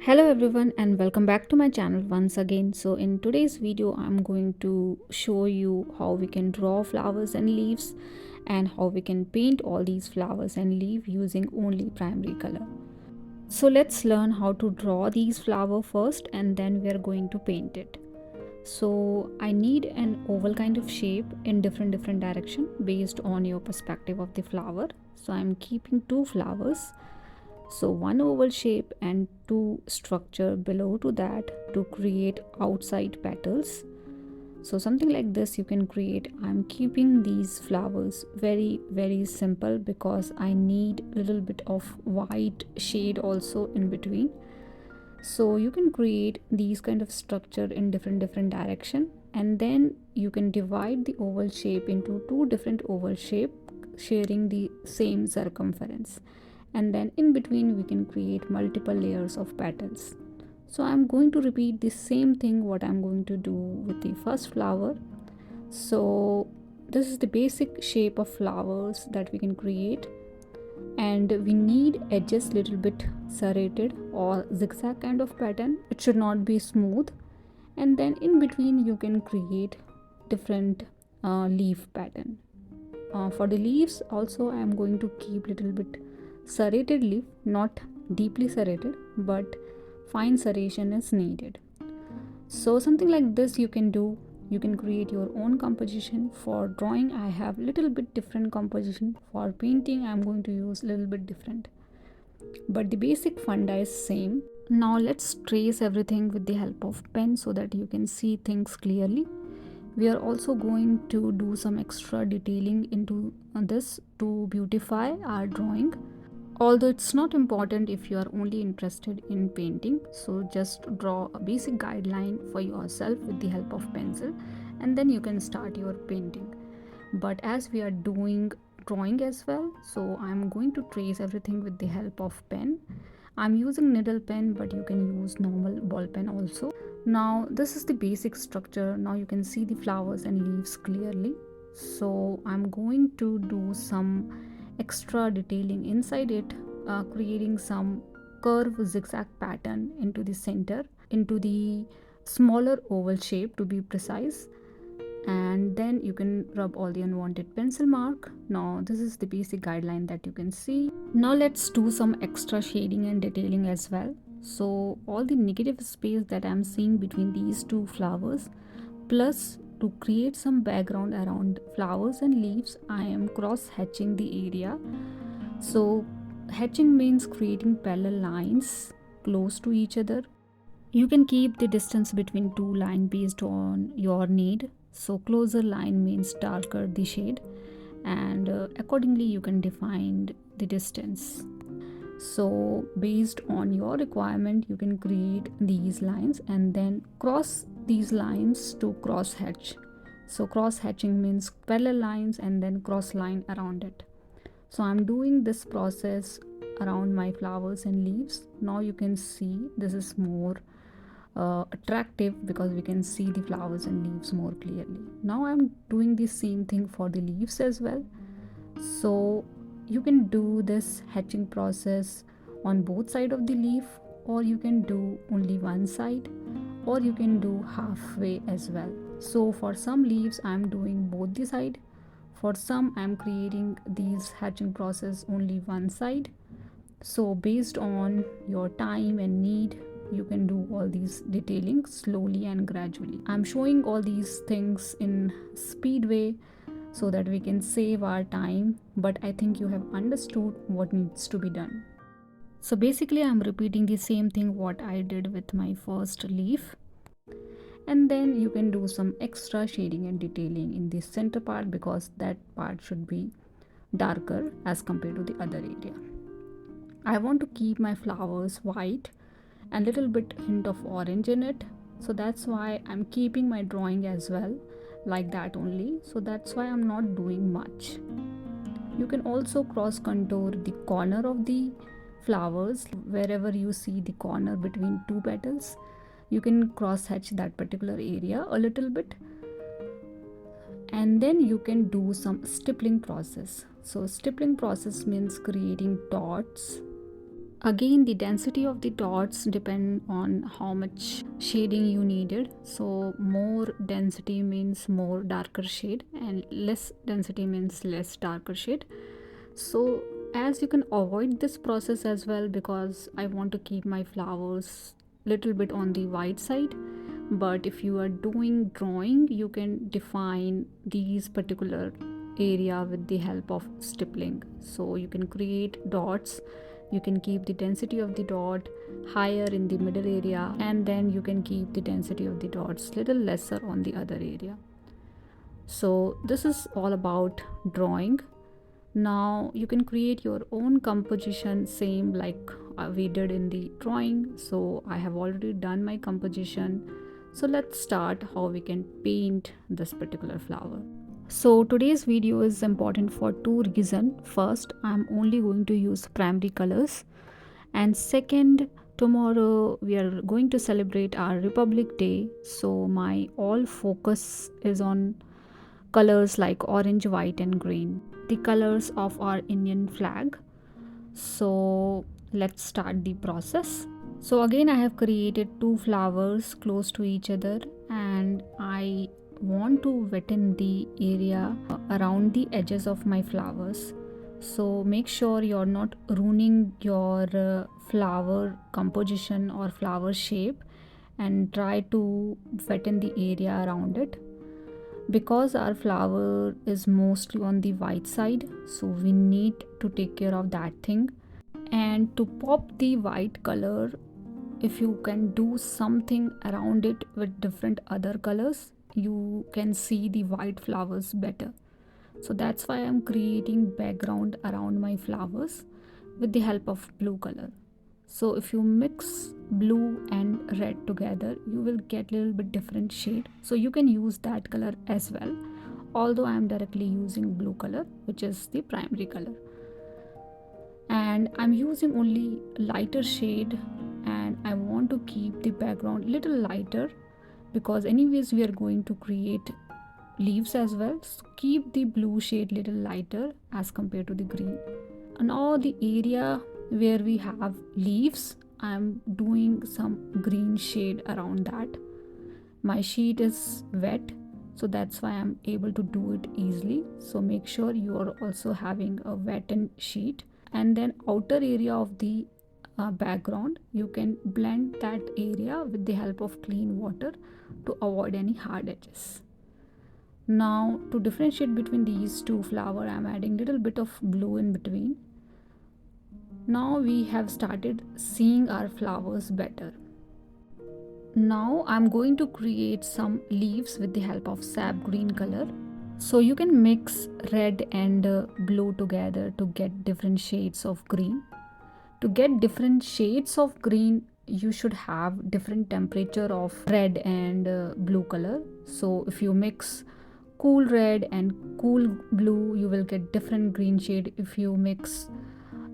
Hello everyone and welcome back to my channel once again. So in today's video I'm going to show you how we can draw flowers and leaves and how we can paint all these flowers and leaves using only primary color. So let's learn how to draw these flowers first and then we are going to paint it. So I need an oval kind of shape in different direction based on your perspective of the flower. So I'm keeping two flowers, so one oval shape and two structure below to that to create outside petals. So something like this you can create. I'm keeping these flowers very simple because I need a little bit of white shade also in between. So you can create these kind of structure in different direction, and then you can divide the oval shape into two different oval shape sharing the same circumference, and then in between we can create multiple layers of petals. So I'm going to repeat the same thing what I'm going to do with the first flower. So this is the basic shape of flowers that we can create, and we need edges little bit serrated or zigzag kind of pattern. It should not be smooth, and then in between you can create different leaf pattern. For the leaves also I am going to keep little bit serrated leaf, not deeply serrated but fine serration is needed. So something like this you can do. You can create your own composition. For drawing I have little bit different composition. For painting I'm going to use little bit different, but the basic funda is same. Now let's trace everything with the help of pen so that you can see things clearly. We are also going to do some extra detailing into this to beautify our drawing, although it's not important if you are only interested in painting. So just draw a basic guideline for yourself with the help of pencil, and then you can start your painting. But as we are doing drawing as well, so I'm going to trace everything with the help of pen. I'm using needle pen, but you can use normal ball pen also. Now this is the basic structure. Now you can see the flowers and leaves clearly. So I'm going to do some extra detailing inside it, creating some curve zigzag pattern into the center, into the smaller oval shape to be precise, and then you can rub all the unwanted pencil mark. Now this is the basic guideline that you can see. Now let's do some extra shading and detailing as well. So all the negative space that I'm seeing between these two flowers, plus to create some background around flowers and leaves, I am cross hatching the area. So hatching means creating parallel lines close to each other. You can keep the distance between two lines based on your need. So closer line means darker the shade, and accordingly you can define the distance. So based on your requirement you can create these lines and then cross these lines to cross hatch. So cross hatching means parallel lines and then cross line around it. So I'm doing this process around my flowers and leaves. Now you can see this is more attractive because we can see the flowers and leaves more clearly. Now I'm doing the same thing for the leaves as well. So you can do this hatching process on both side of the leaf, or you can do only one side, or you can do halfway as well. So for some leaves I'm doing both the side. For some I'm creating these hatching process only one side. So based on your time and need you can do all these detailing slowly and gradually. I'm showing all these things in speed way so that we can save our time, but I think you have understood what needs to be done. So basically I'm repeating the same thing what I did with my first leaf, and then you can do some extra shading and detailing in the center part because that part should be darker as compared to the other area. I want to keep my flowers white and little bit hint of orange in it, so that's why I'm keeping my drawing as well like that only. So that's why I'm not doing much. You can also cross contour the corner of the flowers. Wherever you see the corner between two petals, you can cross hatch that particular area a little bit, and then you can do some stippling process. So stippling process means creating dots Again, the density of the dots depend on how much shading you needed. So more density means more darker shade, and less density means less darker shade. So as you can avoid this process as well, because I want to keep my flowers little bit on the white side. But if you are doing drawing, you can define these particular area with the help of stippling. So you can create dots, you can keep the density of the dot higher in the middle area, and then you can keep the density of the dots little lesser on the other area. So this is all about drawing. Now you can create your own composition, same like we did in the drawing. So I have already done my composition. So let's start how we can paint this particular flower. So today's video is important for two reasons. First, I'm only going to use primary colors, and second, tomorrow we are going to celebrate our Republic Day. So my all focus is on colors like orange, white and green, the colors of our Indian flag. So let's start the process. So again, I have created two flowers close to each other, and I want to wetten the area around the edges of my flowers. So make sure you're not ruining your flower composition or flower shape, and try to wetten the area around it, because our flower is mostly on the white side, so we need to take care of that thing. And to pop the white color, if you can do something around it with different other colors, you can see the white flowers better. So that's why I'm creating background around my flowers with the help of blue color. So if you mix blue and red together, you will get a little bit different shade. So you can use that color as well, although I am directly using blue color, which is the primary color. And I'm using only lighter shade, and I want to keep the background little lighter, because anyways we are going to create leaves as well. So keep the blue shade little lighter as compared to the green. And all the area where we have leaves, I'm doing some green shade around that. My sheet is wet, so that's why I'm able to do it easily. So make sure you are also having a wettened sheet. And then outer area of the background, you can blend that area with the help of clean water to avoid any hard edges. Now to differentiate between these two flowers, I'm adding little bit of blue in between. Now we have started seeing our flowers better. Now I'm going to create some leaves with the help of sap green color. So you can mix red and blue together to get different shades of green. To get different shades of green, you should have different temperature of red and blue color. So if you mix cool red and cool blue, you will get different green shade. If you mix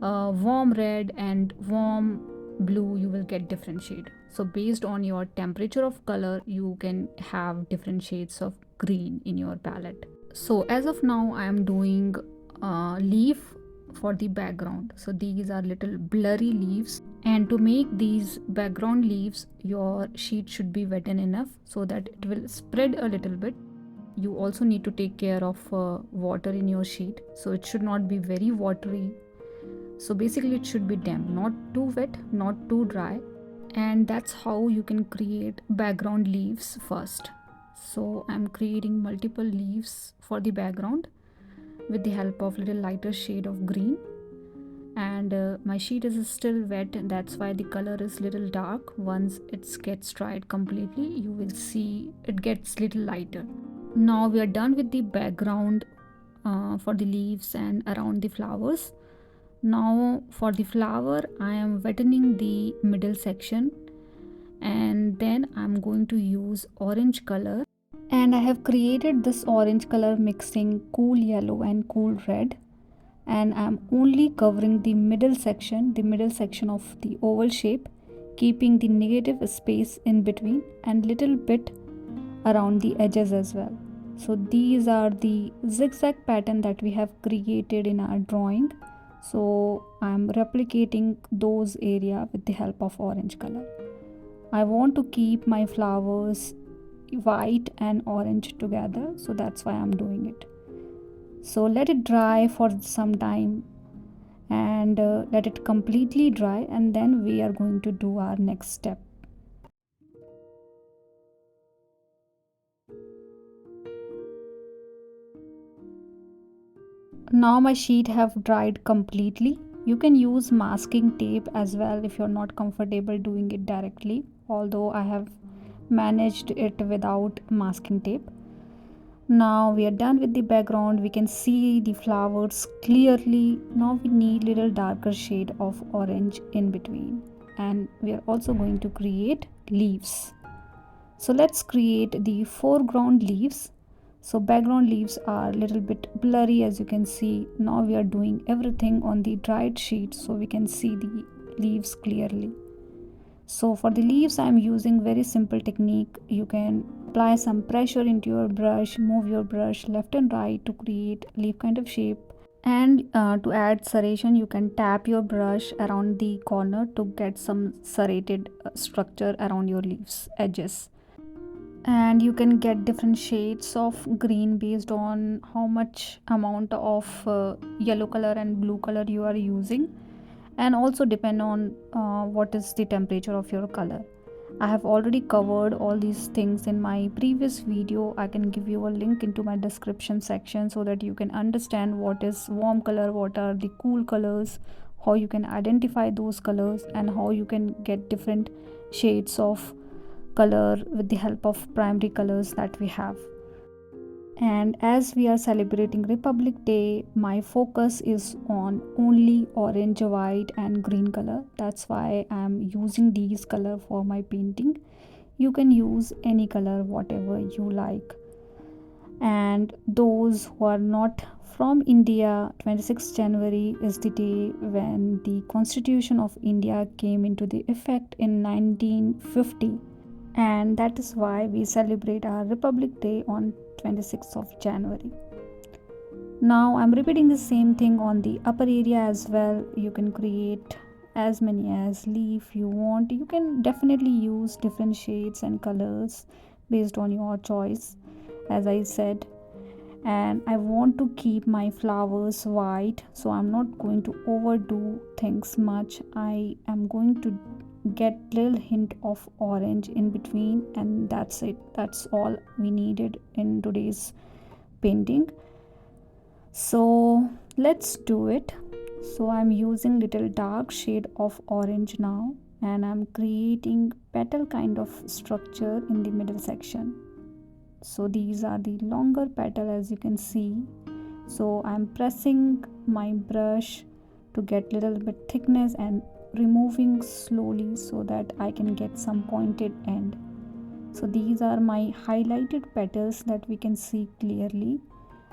warm red and warm blue, you will get different shade. So based on your temperature of color, you can have different shades of green in your palette. So as of now, I am doing leaf for the background. So these are little blurry leaves, and to make these background leaves, your sheet should be wetted enough so that it will spread a little bit. You also need to take care of water in your sheet, so it should not be very watery. So basically it should be damp, not too wet, not too dry. And that's how you can create background leaves first. So I'm creating multiple leaves for the background with the help of little lighter shade of green. And my sheet is still wet, and that's why the color is little dark. Once it gets dried completely, you will see it gets little lighter. Now we are done with the background for the leaves and around the flowers. Now for the flower, I am wettening the middle section, and then I'm going to use orange color. And I have created this orange color mixing cool yellow and cool red, and I'm only covering the middle section of the oval shape, keeping the negative space in between and little bit around the edges as well. So these are the zigzag pattern that we have created in our drawing. So I'm replicating those area with the help of orange color. I want to keep my flowers white and orange together, so that's why I'm doing it. So let it dry for some time, and let it completely dry, and then we are going to do our next step. Now my sheet have dried completely. You can use masking tape as well if you're not comfortable doing it directly, although I have managed it without masking tape. Now we are done with the background. We can see the flowers clearly. Now we need little darker shade of orange in between, and we are also going to create leaves. So let's create the foreground leaves. So background leaves are a little bit blurry, as you can see. Now we are doing everything on the dried sheet so we can see the leaves clearly. So for the leaves I am using very simple technique. You can apply some pressure into your brush, move your brush left and right to create leaf kind of shape. And to add serration, you can tap your brush around the corner to get some serrated structure around your leaves edges. And you can get different shades of green based on how much amount of yellow color and blue color you are using, and also depend on what is the temperature of your color. I have already covered all these things in my previous video. I can give you a link into my description section so that you can understand what is warm color, what are the cool colors, how you can identify those colors, and how you can get different shades of color with the help of primary colors that we have. And as we are celebrating Republic Day, my focus is on only orange, white and green color. That's why I'm using these color for my painting. You can use any color whatever you like. And those who are not from India, 26th January is the day when the Constitution of India came into the effect in 1950, and that is why we celebrate our Republic Day on 26th of January. Now I'm repeating the same thing on the upper area as well. You can create as many as leaf you want. You can definitely use different shades and colors based on your choice, as I said. And I want to keep my flowers white, so I'm not going to overdo things much. I am going to get little hint of orange in between, and that's it. That's all we needed in today's painting. So let's do it. So I'm using little dark shade of orange now, and I'm creating petal kind of structure in the middle section. So these are the longer petal, as you can see. So I'm pressing my brush to get little bit thickness and removing slowly so that I can get some pointed end. So these are my highlighted petals that we can see clearly,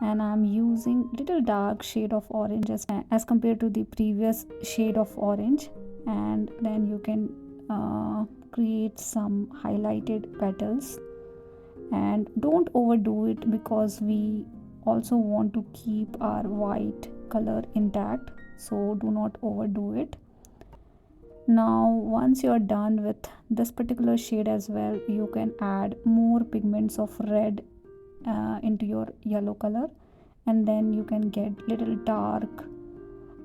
and I'm using little dark shade of orange as compared to the previous shade of orange. And then you can create some highlighted petals, and don't overdo it because we also want to keep our white color intact, so do not overdo it. Now once you're done with this particular shade as well, you can add more pigments of red into your yellow color, and then you can get little dark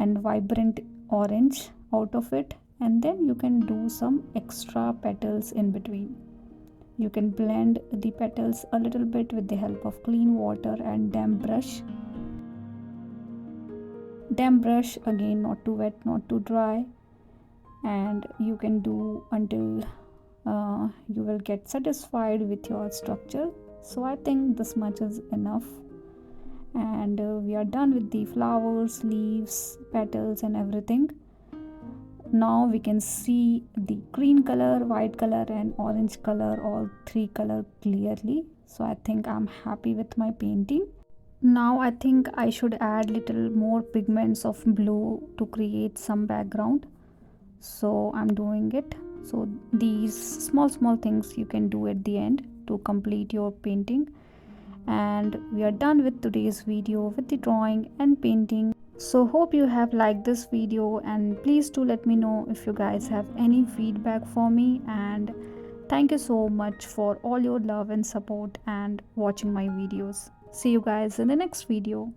and vibrant orange out of it, and then you can do some extra petals in between. You can blend the petals a little bit with the help of clean water and damp brush. Damp brush again, not too wet, not too dry, and you can do until you will get satisfied with your structure. So I think this much is enough, and we are done with the flowers, leaves, petals and everything. Now we can see the green color, white color and orange color, all three color clearly. So I think I'm happy with my painting. Now I think I should add little more pigments of blue to create some background, so I'm doing it. So these small things you can do at the end to complete your painting. And we are done with today's video with the drawing and painting. So hope you have liked this video, and please do let me know if you guys have any feedback for me. And thank you so much for all your love and support and watching my videos. See you guys in the next video.